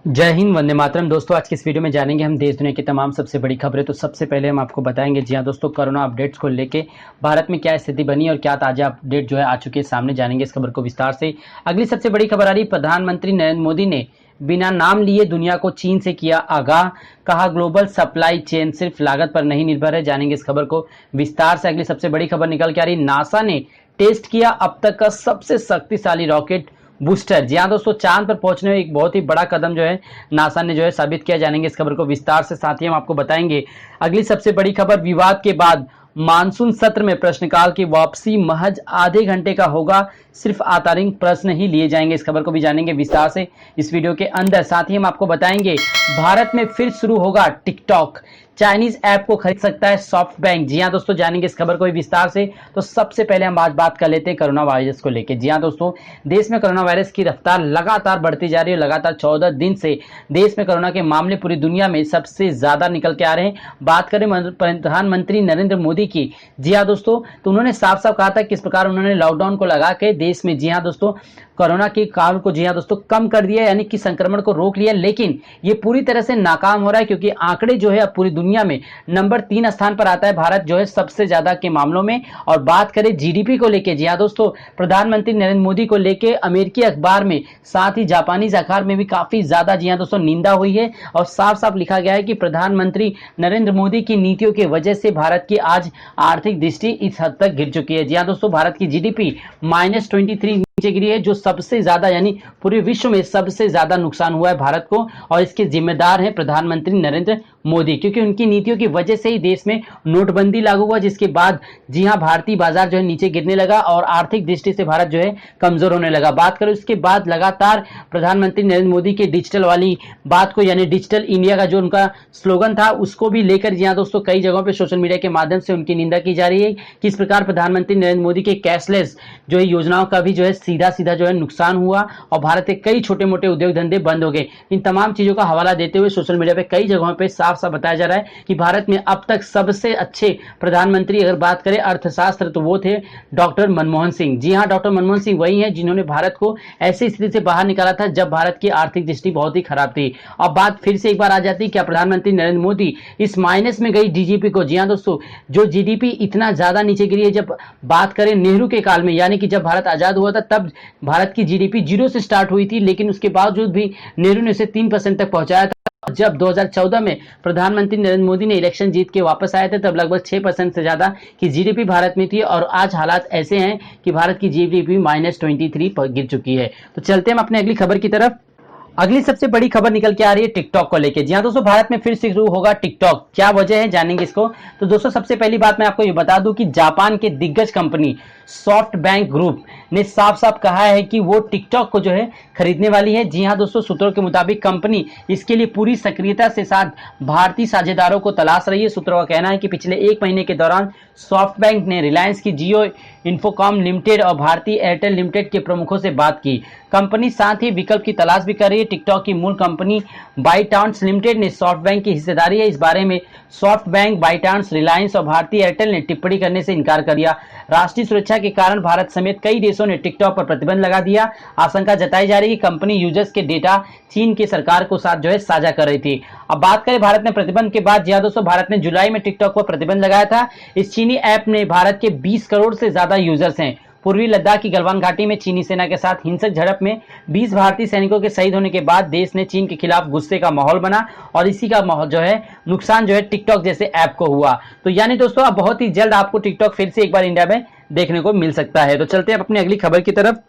जय हिंद, वंदे मातरम। दोस्तों, आज के इस वीडियो में जानेंगे हम देश दुनिया की तमाम सबसे बड़ी खबरें। तो सबसे पहले हम आपको बताएंगे, जी हाँ दोस्तों, कोरोना अपडेट्स को लेके भारत में क्या स्थिति बनी और क्या ताजा अपडेट जो है आ चुके हैं सामने, जानेंगे इस खबर को विस्तार से। अगली सबसे बड़ी खबर आ रही, प्रधानमंत्री नरेंद्र मोदी ने बिना नाम लिए दुनिया को चीन से किया आगाह, कहा ग्लोबल सप्लाई चेन सिर्फ लागत पर नहीं निर्भर है, जानेंगे इस खबर को विस्तार से। अगली सबसे बड़ी खबर निकल के आ रही, नासा ने टेस्ट किया अब तक का सबसे शक्तिशाली रॉकेट बूस्टर। जी हाँ दोस्तों, चांद पर पहुंचने में एक बहुत ही बड़ा कदम जो है नासा ने जो है साबित किया, जानेंगे इस खबर को विस्तार से। साथ ही हम आपको बताएंगे अगली सबसे बड़ी खबर, विवाद के बाद मानसून सत्र में प्रश्नकाल की वापसी, महज आधे घंटे का होगा, सिर्फ आधारिक प्रश्न ही लिए जाएंगे, इस खबर को भी जानेंगे विस्तार से इस वीडियो के अंदर। साथ ही हम आपको बताएंगे भारत में फिर शुरू होगा टिकटॉक, चाइनीज ऐप को खरीद सकता है सॉफ्ट बैंक। जी हाँ दोस्तों, जानेंगे इस खबर को भी विस्तार से। तो सबसे पहले हम आज बात कर लेते हैं कोरोना वायरस को लेकर। जी हाँ दोस्तों, देश में कोरोना वायरस की रफ्तार लगातार बढ़ती जा रही है। लगातार 14 दिन से देश में कोरोना के मामले पूरी दुनिया में सबसे ज्यादा निकल के आ रहे हैं। बात करें प्रधानमंत्री नरेंद्र मोदी की, जी हाँ दोस्तों, तो उन्होंने साफ साफ कहा था किस प्रकार उन्होंने लॉकडाउन को लगा के देश में, जी हाँ दोस्तों, कोरोना के काल को, जी हाँ दोस्तों, कम कर दिया, यानी कि संक्रमण को रोक लिया। लेकिन ये पूरी तरह से नाकाम हो रहा है, क्योंकि आंकड़े जो है अब पूरी दुनिया में नंबर 3 स्थान पर आता है भारत जो है सबसे ज्यादा के मामलों में। और बात करें जीडीपी को लेके, जी हाँ दोस्तों, प्रधानमंत्री नरेंद्र मोदी को लेके अमेरिकी अखबार में, साथ ही जापानीज अखबार में भी काफी ज्यादा, जी हाँ दोस्तों, निंदा हुई है। और साफ साफ लिखा गया है कि प्रधानमंत्री नरेंद्र मोदी की नीतियों की वजह से भारत की आज आर्थिक दृष्टि इस हद तक गिर चुकी है। जी हाँ दोस्तों, भारत की जीडीपी -23 नीचे गिरी है, जो सबसे ज्यादा, यानी पूरे विश्व में सबसे ज्यादा नुकसान हुआ है भारत को। और इसके जिम्मेदार हैं प्रधानमंत्री नरेंद्र मोदी, क्योंकि उनकी नीतियों की वजह से ही देश में नोटबंदी लागू हुआ, जिसके बाद, जी हां, भारतीय बाजार जो है नीचे गिरने लगा और आर्थिक दृष्टि से भारत जो है कमजोर होने लगा। बात करें उसके बाद लगातार प्रधानमंत्री नरेंद्र मोदी के डिजिटल वाली बात को, यानी डिजिटल इंडिया का जो उनका स्लोगन था, उसको भी लेकर, जी हां दोस्तों, कई जगहों पर सोशल मीडिया के माध्यम से उनकी निंदा की जा रही है। किस प्रकार प्रधानमंत्री नरेंद्र मोदी के कैशलेस जो है योजनाओं का भी जो है सीधा सीधा जो है नुकसान हुआ और भारत के कई छोटे मोटे उद्योग धंधे बंद हो गए। इन तमाम चीजों का हवाला देते हुए सोशल मीडिया पे कई जगहों पे साफ साफ बताया जा रहा है कि भारत में अब तक सबसे अच्छे प्रधानमंत्री अगर बात करें अर्थशास्त्र, तो वो थे डॉक्टर मनमोहन सिंह। जी हाँ, डॉक्टर मनमोहन सिंह वही हैं जिन्होंने भारत को ऐसी स्थिति से बाहर निकाला था जब भारत की आर्थिक दृष्टि बहुत ही खराब थी। अब बात फिर से एक बार आ जाती है, क्या प्रधानमंत्री नरेंद्र मोदी इस माइनस में गई डीजीपी को, जी हाँ दोस्तों, जो जीडीपी इतना ज्यादा नीचे गिरी है, जब बात करें नेहरू के काल में, यानी कि जब भारत आजाद हुआ था, तब भारत की जीडीपी 0 से स्टार्ट हुई थी, लेकिन उसके बावजूद भी नेहरू ने उसे 3% तक पहुंचाया था। जब 2014 में प्रधानमंत्री नरेंद्र मोदी ने इलेक्शन जीत के वापस आए थे, तब लगभग 6% से ज्यादा की जीडीपी भारत में थी। और आज हालात ऐसे हैं कि भारत की जीडीपी -23 पर गिर चुकी है। तो चलते हम अपने अगली खबर की तरफ। अगली सबसे बड़ी खबर निकल के आ रही है टिकटॉक को लेके। जी हाँ दोस्तों, भारत में फिर से शुरू होगा टिकटॉक, क्या वजह है, जानेंगे इसको। तो दोस्तों, सबसे पहली बात मैं आपको ये बता दूं कि जापान के दिग्गज कंपनी सॉफ्ट बैंक ग्रुप ने साफ साफ कहा है कि वो टिकटॉक को जो है खरीदने वाली है। जी हाँ दोस्तों, सूत्रों के मुताबिक कंपनी इसके लिए पूरी सक्रियता से साथ भारतीय साझेदारों को तलाश रही है। सूत्रों का कहना है कि पिछले 1 महीने के दौरान सॉफ्ट बैंक ने रिलायंस की जियो इन्फोकॉम लिमिटेड और भारतीय एयरटेल लिमिटेड के प्रमुखों से बात की। कंपनी साथ ही विकल्प की तलाश भी कर रही है। टिकटॉक की मूल कंपनी बाईटाउन्स लिमिटेड ने सॉफ्ट बैंक की हिस्सेदारी है, इस बारे में सॉफ्ट बैंक, बाईटाउन्स, रिलायंस और भारतीय एयरटेल ने टिप्पणी करने से इनकार कर दिया। राष्ट्रीय सुरक्षा के कारण भारत समेत कई देशों ने टिकटॉक पर प्रतिबंध लगा दिया। आशंका जताई जा रही है कि कंपनी यूजर्स के डेटा चीन की सरकार को साथ जो है साझा कर रही थी। अब बात करें भारत में प्रतिबंध के बाद, जी हाँ दोस्तों, भारत ने जुलाई में टिकटॉक पर प्रतिबंध लगाया था। इस चीनी ऐप ने भारत के 20 करोड़ से ज्यादा यूजर्स हैं। पूर्वी लद्दाख की गलवान घाटी में चीनी सेना के साथ हिंसक झड़प में 20 भारतीय सैनिकों के शहीद होने के बाद देश ने चीन के खिलाफ गुस्से का माहौल बना और इसी का माहौल जो है नुकसान जो है टिकटॉक जैसे ऐप को हुआ। तो यानी दोस्तों, अब बहुत ही जल्द आपको टिकटॉक फिर से एक बार इंडिया में देखने को मिल सकता है। तो चलते हैं अपनी अगली खबर की तरफ।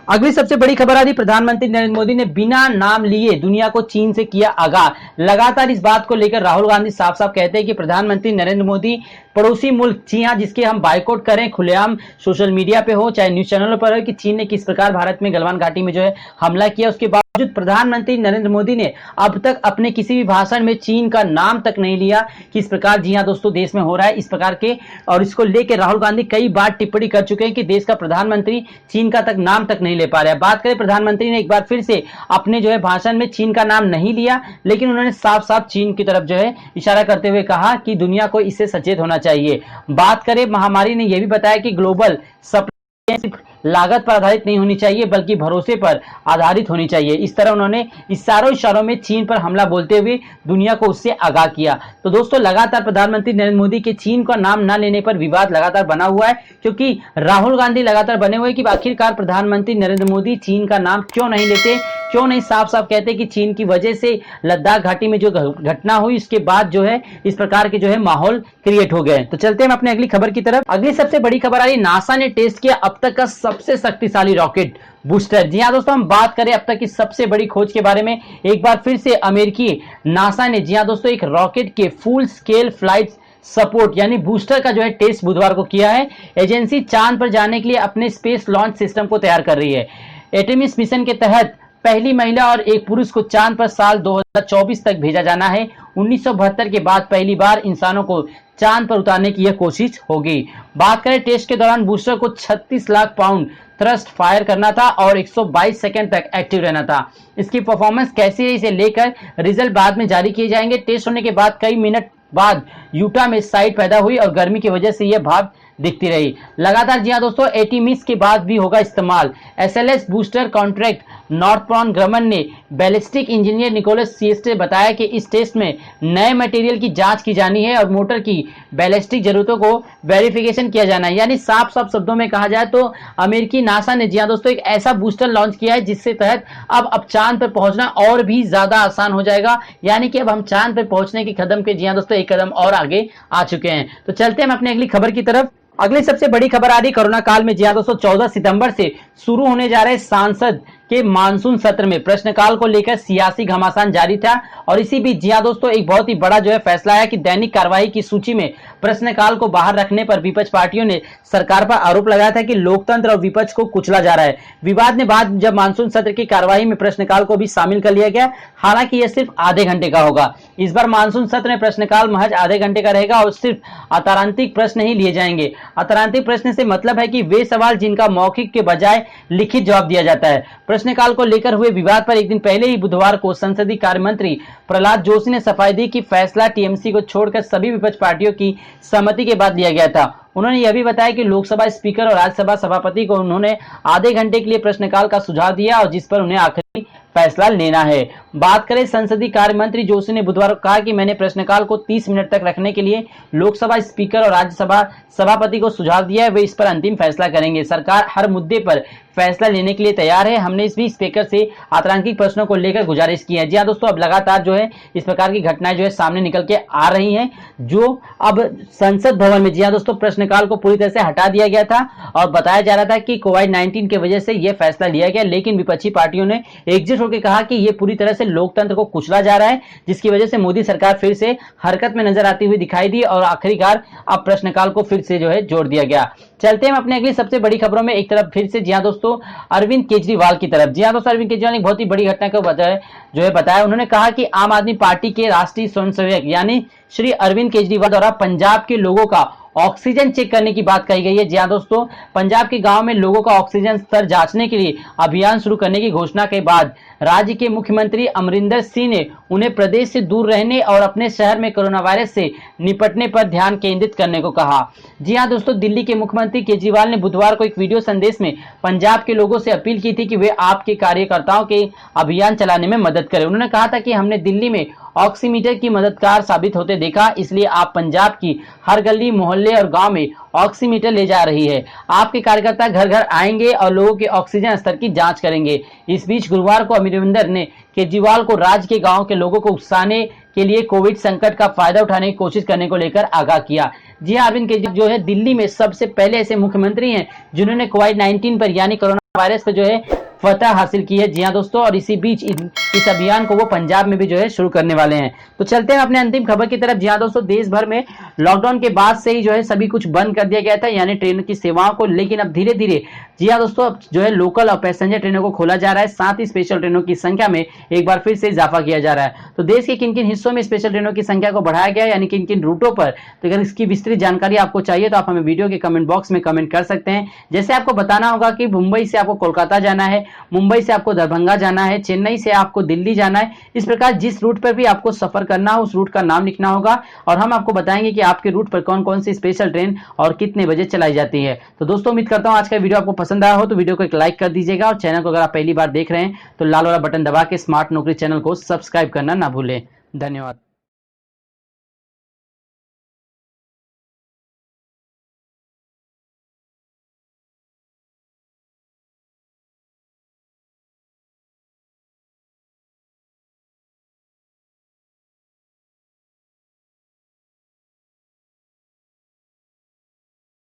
अगली सबसे बड़ी खबर आ रही, प्रधानमंत्री नरेंद्र मोदी ने बिना नाम लिए दुनिया को चीन से किया आगाह। लगातार इस बात को लेकर राहुल गांधी साफ साफ कहते हैं कि प्रधानमंत्री नरेंद्र मोदी पड़ोसी मुल्क, जी हां, जिसके हम बायकॉट करें खुलेआम सोशल मीडिया पे हो चाहे न्यूज चैनलों पर हो, कि चीन ने किस प्रकार भारत में गलवान घाटी में जो है हमला किया, उसके बावजूद प्रधानमंत्री नरेंद्र मोदी ने अब तक अपने किसी भी भाषण में चीन का नाम तक नहीं लिया। किस प्रकार, जी हां दोस्तों, देश में हो रहा है इस प्रकार के, और इसको लेकर राहुल गांधी कई बार टिप्पणी कर चुके हैं कि देश का प्रधानमंत्री चीन का तक नाम तक नहीं ले पा रहा है। बात करें, प्रधानमंत्री ने एक बार फिर से अपने जो है भाषण में चीन का नाम नहीं लिया, लेकिन उन्होंने साफ साफ चीन की तरफ जो है इशारा करते हुए कहा कि दुनिया को इससे सचेत होना चाहिए। बात करें, महामारी ने यह भी बताया कि ग्लोबल सप्लाई लागत पर आधारित नहीं होनी चाहिए बल्कि भरोसे पर आधारित होनी चाहिए। इस तरह उन्होंने इशारों में चीन पर हमला बोलते हुए दुनिया को उससे आगाह किया। तो दोस्तों लगातार प्रधानमंत्री नरेंद्र मोदी के चीन का नाम न लेने पर विवाद लगातार बना हुआ है, क्योंकि राहुल गांधी लगातार बने हुए कि आखिरकार प्रधानमंत्री नरेंद्र मोदी चीन का नाम क्यों नहीं लेते, क्यों नहीं साफ साफ कहते कि चीन की वजह से लद्दाख घाटी में जो घटना हुई उसके बाद जो है इस प्रकार के जो है माहौल क्रिएट हो गए। तो चलते हैं अपने अगली खबर की तरफ। अगली सबसे बड़ी खबर आ रही, नासा ने टेस्ट किया अब तक का सबसे शक्तिशाली रॉकेट बूस्टर। जी हाँ दोस्तों, हम बात करें अब तक की सबसे बड़ी खोज के बारे में, एक बार फिर से अमेरिकी नासा ने जी हाँ दोस्तों एक रॉकेट के फुल स्केल फ्लाइट सपोर्ट यानी बूस्टर का जो है टेस्ट बुधवार को किया है। एजेंसी चांद पर जाने के लिए अपने स्पेस लॉन्च सिस्टम को तैयार कर रही है। आर्टेमिस मिशन के तहत पहली महिला और एक पुरुष को चांद पर साल 2024 तक भेजा जाना है। 1972 के बाद पहली बार इंसानों को चांद पर उतारने की यह कोशिश होगी। बात करें टेस्ट के दौरान बूस्टर को 36 लाख पाउंड थ्रस्ट फायर करना था और 122 सेकंड तक एक्टिव रहना था। इसकी परफॉर्मेंस कैसी है इसे लेकर रिजल्ट बाद में जारी किए जाएंगे। टेस्ट होने के बाद कई मिनट बाद यूटा में साइट पैदा हुई और गर्मी की वजह से यह भाप दिखती रही। लगातार जी हाँ दोस्तों एटीमिस के बाद भी होगा इस्तेमाल। एसएलएस बूस्टर कॉन्ट्रैक्ट नॉर्थप्रॉन ग्रमन ने बैलिस्टिक इंजीनियर निकोलस सीएस ने बताया कि इस टेस्ट में नए मटेरियल की जांच की जानी है और मोटर की बैलिस्टिक जरूरतों को वेरिफिकेशन किया जाना है। यानी साफ साफ शब्दों में कहा जाए तो अमेरिकी नासा ने जी हाँ दोस्तों एक ऐसा बूस्टर लॉन्च किया है जिससे तहत अब चांद पर पहुंचना और भी ज्यादा आसान हो जाएगा। यानी कि अब हम चांद पर पहुंचने के कदम के जी हाँ दोस्तों एक कदम और आगे आ चुके हैं। तो चलते हैं हम अपनी अगली खबर की तरफ। अगली सबसे बड़ी खबर आ रही कोरोना काल में जी हाँ दोस्तों 14 सितंबर से शुरू होने जा रहे सांसद के मानसून सत्र में प्रश्नकाल को लेकर सियासी घमासान जारी था और इसी बीच जी हाँ दोस्तों एक बहुत ही बड़ा जो है फैसला है कि दैनिक कार्यवाही की सूची में प्रश्नकाल को बाहर रखने पर विपक्ष पार्टियों ने सरकार पर आरोप लगाया था कि लोकतंत्र और विपक्ष को कुचला जा रहा है। विवाद ने बाद जब मानसून सत्र की कार्यवाही में प्रश्नकाल को भी शामिल कर लिया गया, हालांकि यह सिर्फ आधे घंटे का होगा। इस बार मानसून सत्र में प्रश्नकाल महज आधे घंटे का रहेगा और सिर्फ अतारांतिक प्रश्न ही लिए जाएंगे। अतारांतिक प्रश्न से मतलब है कि वे सवाल जिनका मौखिक के बजाय लिखित जवाब दिया जाता है। प्रश्नकाल को लेकर हुए विवाद पर एक दिन पहले ही बुधवार को संसदीय कार्य मंत्री प्रहलाद जोशी ने सफाई दी कि फैसला टीएमसी को छोड़कर सभी विपक्ष पार्टियों की सहमति के बाद लिया गया था। उन्होंने यह भी बताया कि लोकसभा स्पीकर और राज्यसभा सभापति को उन्होंने आधे घंटे के लिए प्रश्नकाल का सुझाव दिया और जिस पर उन्हें आखिरी फैसला लेना है। बात करें संसदीय कार्य मंत्री जोशी ने बुधवार को कहा कि मैंने प्रश्नकाल को 30 मिनट तक रखने के लिए लोकसभा स्पीकर और राज्यसभा सभापति को सुझाव दिया है, वे इस पर अंतिम फैसला करेंगे। सरकार हर मुद्दे पर फैसला लेने के लिए तैयार है। हमने इस भी स्पीकर से आतंकी प्रश्नों को लेकर गुजारिश की है। जी हाँ दोस्तों, अब लगातार जो है इस प्रकार की घटनाएं जो है सामने निकल के आ रही हैं, जो अब संसद भवन में जी हाँ दोस्तों प्रश्नकाल को पूरी तरह से हटा दिया गया था और बताया जा रहा था कि कोविड-19 की वजह से यह फैसला लिया गया, लेकिन विपक्षी पार्टियों ने एकजुट होकर कहा कि यह पूरी तरह से लोकतंत्र को कुचला जा रहा है, जिसकी वजह से मोदी सरकार फिर से हरकत में नजर आती हुई दिखाई दी और आखिरकार अब प्रश्नकाल को फिर से जो है जोड़ दिया गया। चलते हैं अपने अगली सबसे बड़ी खबरों में। एक तरफ फिर से जी हाँ दोस्तों अरविंद केजरीवाल की तरफ। जी हाँ दोस्तों, अरविंद केजरीवाल ने बहुत ही बड़ी घटना को बताया। उन्होंने कहा कि आम आदमी पार्टी के राष्ट्रीय स्वयंसेवक यानी श्री अरविंद केजरीवाल द्वारा पंजाब के लोगों का ऑक्सीजन चेक करने की बात कही गई है। जी हाँ दोस्तों, पंजाब के गांव में लोगों का ऑक्सीजन स्तर जांचने के लिए अभियान शुरू करने की घोषणा के बाद राज्य के मुख्यमंत्री अमरिंदर सिंह ने उन्हें प्रदेश से दूर रहने और अपने शहर में कोरोना वायरस से निपटने पर ध्यान केंद्रित करने को कहा। जी हाँ दोस्तों, दिल्ली के मुख्यमंत्री केजरीवाल ने बुधवार को एक वीडियो संदेश में पंजाब के लोगों से अपील की थी कि वे आपके कार्यकर्ताओं के अभियान चलाने में मदद करें। उन्होंने कहा था कि हमने दिल्ली में ऑक्सीमीटर की मददगार साबित होते देखा, इसलिए आप पंजाब की हर गली मोहल्ले और गांव में ऑक्सीमीटर ले जा रही है। आपके कार्यकर्ता घर घर आएंगे और लोगों के ऑक्सीजन स्तर की जांच करेंगे। इस बीच गुरुवार को अमरिंदर ने केजरीवाल को राज्य के गांव के लोगों को उकसाने के लिए कोविड संकट का फायदा उठाने की कोशिश करने को लेकर आगाह किया। जी हाँ, अरविंद केजरीवाल जो है दिल्ली में सबसे पहले ऐसे मुख्यमंत्री हैं जिन्होंने कोविड-19 पर यानी कोरोना वायरस पर जो है फतह हासिल की है। जी हाँ दोस्तों, और इसी बीच इस अभियान को वो पंजाब में भी जो है शुरू करने वाले हैं। तो चलते हैं अपने अंतिम खबर की तरफ। जी हाँ दोस्तों, देश भर में लॉकडाउन के बाद से ही जो है सभी कुछ बंद कर दिया गया था, यानी ट्रेन की सेवाओं को, लेकिन अब धीरे धीरे जी हाँ दोस्तों अब जो है लोकल और पैसेंजर ट्रेनों को खोला जा रहा है, साथ ही स्पेशल ट्रेनों की संख्या में एक बार फिर से इजाफा किया जा रहा है। तो देश के किन किन हिस्सों में स्पेशल ट्रेनों की संख्या को बढ़ाया गया है, यानी किन किन रूटों पर, तो अगर इसकी विस्तृत जानकारी आपको चाहिए तो आप हमें वीडियो के कमेंट बॉक्स में कमेंट कर सकते हैं। जैसे आपको बताना होगा कि मुंबई से आपको कोलकाता जाना है, मुंबई से आपको दरभंगा जाना है, चेन्नई से आपको दिल्ली जाना है। इस प्रकार जिस रूट पर भी आपको सफर करना हो उस रूट का नाम लिखना होगा और हम आपको बताएंगे कि आपके रूट पर कौन कौन सी स्पेशल ट्रेन और कितने बजे चलाई जाती है। तो दोस्तों उम्मीद करता हूं आज का वीडियो आपको पसंद आया हो तो वीडियो को एक लाइक कर दीजिएगा और चैनल को अगर आप पहली बार देख रहे हैं तो लाल वाला बटन दबा के स्मार्ट नौकरी चैनल को सब्सक्राइब करना ना भूलें। धन्यवाद।